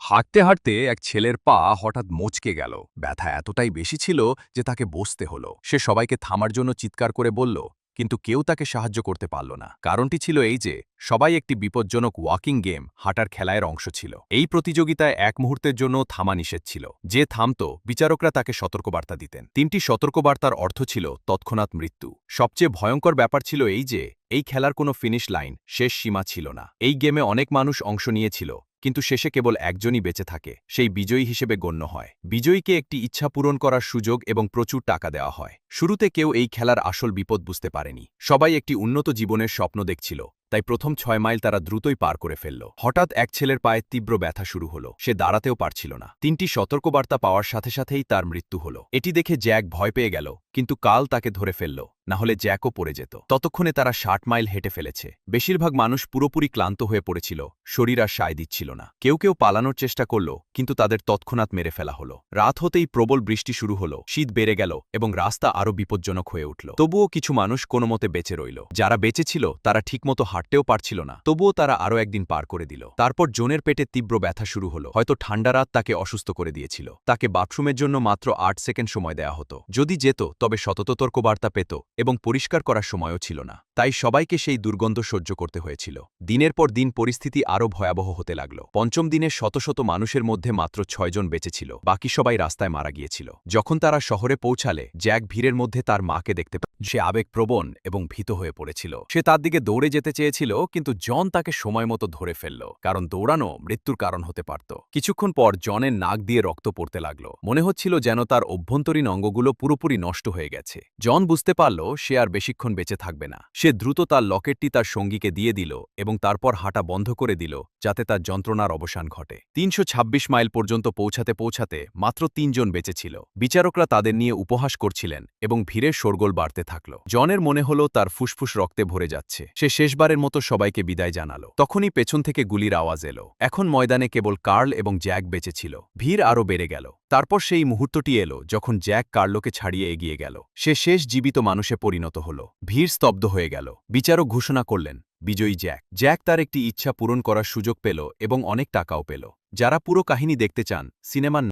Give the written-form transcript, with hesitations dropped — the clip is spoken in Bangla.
হাঁটতে হাঁটতে এক ছেলের পা হঠাৎ মচকে গেল। ব্যথা এতটাই বেশি ছিল যে তাকে বসতে হলো। সে সবাইকে থামার জন্য চিৎকার করে বলল, কিন্তু কেউ তাকে সাহায্য করতে পারল না। কারণটি ছিল এই যে সবাই একটি বিপজ্জনক ওয়াকিং গেম, হাঁটার খেলার অংশ ছিল। এই প্রতিযোগিতায় এক মুহূর্তের জন্য থামা নিষেধ ছিল। যে থামত, বিচারকরা তাকে সতর্কবার্তা দিতেন। ৩টি সতর্কবার্তার অর্থ ছিল তৎক্ষণাৎ মৃত্যু। সবচেয়ে ভয়ঙ্কর ব্যাপার ছিল এই যে এই খেলার কোনো ফিনিশ লাইন, শেষ সীমা ছিল না। এই গেমে অনেক মানুষ অংশ নিয়েছিল, কিন্তু শেষে কেবল একজনই বেঁচে থাকে। সেই বিজয়ী হিসেবে গণ্য হয়। বিজয়ীকে একটি ইচ্ছা পূরণ করার সুযোগ এবং প্রচুর টাকা দেওয়া হয়। শুরুতে কেউ এই খেলার আসল বিপদ বুঝতে পারেনি। সবাই একটি উন্নত জীবনের স্বপ্ন দেখছিল, তাই প্রথম ৬ মাইল তারা দ্রুতই পার করে ফেলল। হঠাৎ এক ছেলের পায়ে তীব্র ব্যথা শুরু হলো। সে দাঁড়াতেও পারছিল না। ৩টি সতর্কবার্তা পাওয়ার সাথে সাথেই তার মৃত্যু হল। এটি দেখে জ্যাক ভয় পেয়ে গেল, কিন্তু কাল তাকে ধরে ফেলল, না হলে জ্যাকও পড়ে যেত। ততক্ষণে তারা ৬০ মাইল হেঁটে ফেলেছে। বেশিরভাগ মানুষ পুরোপুরি ক্লান্ত হয়ে পড়েছিল, শরীর আর সায় দিচ্ছিল না। কেউ কেউ পালানোর চেষ্টা করল, কিন্তু তাদের তৎক্ষণাৎ মেরে ফেলা হলো। রাত হতেই প্রবল বৃষ্টি শুরু হলো, শীত বেড়ে গেল এবং রাস্তা আরও বিপজ্জনক হয়ে উঠল। তবুও কিছু মানুষ কোনোমতে বেঁচে রইল। যারা বেঁচে ছিল তারা ঠিকমতো হাঁটতেও পারছিল না, তবুও তারা আরও একদিন পার করে দিল। তারপর জনের পেটে তীব্র ব্যথা শুরু হলো। হয়তো ঠান্ডা রাত তাকে অসুস্থ করে দিয়েছিল। তাকে বাথরুমের জন্য মাত্র ৮ সেকেন্ড সময় দেয়া হতো। যদি যেত তবে সততর্কবার্তা পেত এবং পরিষ্কার করার সময়ও ছিল না। তাই সবাইকে সেই দুর্গন্ধ সহ্য করতে হয়েছিল। দিনের পর দিন পরিস্থিতি আরও ভয়াবহ হতে লাগল। পঞ্চম দিনে শত শত মানুষের মধ্যে মাত্র ৬ জন বেঁচে ছিল। বাকি সবাই রাস্তায় মারা গিয়েছিল। যখন তারা শহরে পৌঁছালে, জ্যাক ভিড়ের মধ্যে তার মাকে দেখতে পেল। সে আবেগপ্রবণ এবং ভীত হয়ে পড়েছিল। সে তার দিকে দৌড়ে যেতে চেয়েছিল, কিন্তু জন তাকে সময় মতো ধরে ফেলল। কারণ দৌড়ানো মৃত্যুর কারণ হতে পারত। কিছুক্ষণ পর জনের নাক দিয়ে রক্ত পড়তে লাগল। মনে হচ্ছিল যেন তার অভ্যন্তরীণ অঙ্গগুলো পুরোপুরি নষ্ট হয়ে গেছে। জন বুঝতে পারল সে আর বেশিক্ষণ বেঁচে থাকবে না। সে দ্রুত তার লকেটটি তার সঙ্গীকে দিয়ে দিল এবং তারপর হাঁটা বন্ধ করে দিল, যাতে তার যন্ত্রণার অবসান ঘটে। ৩২৬ মাইল পর্যন্ত পৌঁছাতে পৌঁছাতে মাত্র ৩ জন বেঁচে ছিল। বিচারকরা তাদের নিয়ে উপহাস করছিলেন এবং ভিড়ের শোরগোল বাড়তে থাকল। জনের মনে হলো তার ফুসফুস রক্তে ভরে যাচ্ছে। সে শেষবারের মতো সবাইকে বিদায় জানালো। তখনই পেছন থেকে গুলির আওয়াজ এলো। এখন ময়দানে কেবল কার্ল এবং জ্যাক বেঁচে ছিল। ভিড় আরও বেড়ে গেল। তারপর সেই মুহূর্তটি এলো যখন জ্যাক কার্লোকে ছাড়িয়ে এগিয়ে গেল। সে শেষ জীবিত মানুষে পরিণত হল। ভিড় স্তব্ধ হয়ে গেল। বিচারক ঘোষণা করলেন, বিজয়ী জ্যাক। জ্যাক তার একটি ইচ্ছা পূরণ করার সুযোগ পেল এবং অনেক টাকাও পেল। যারা পুরো কাহিনী দেখতে চান, সিনেমার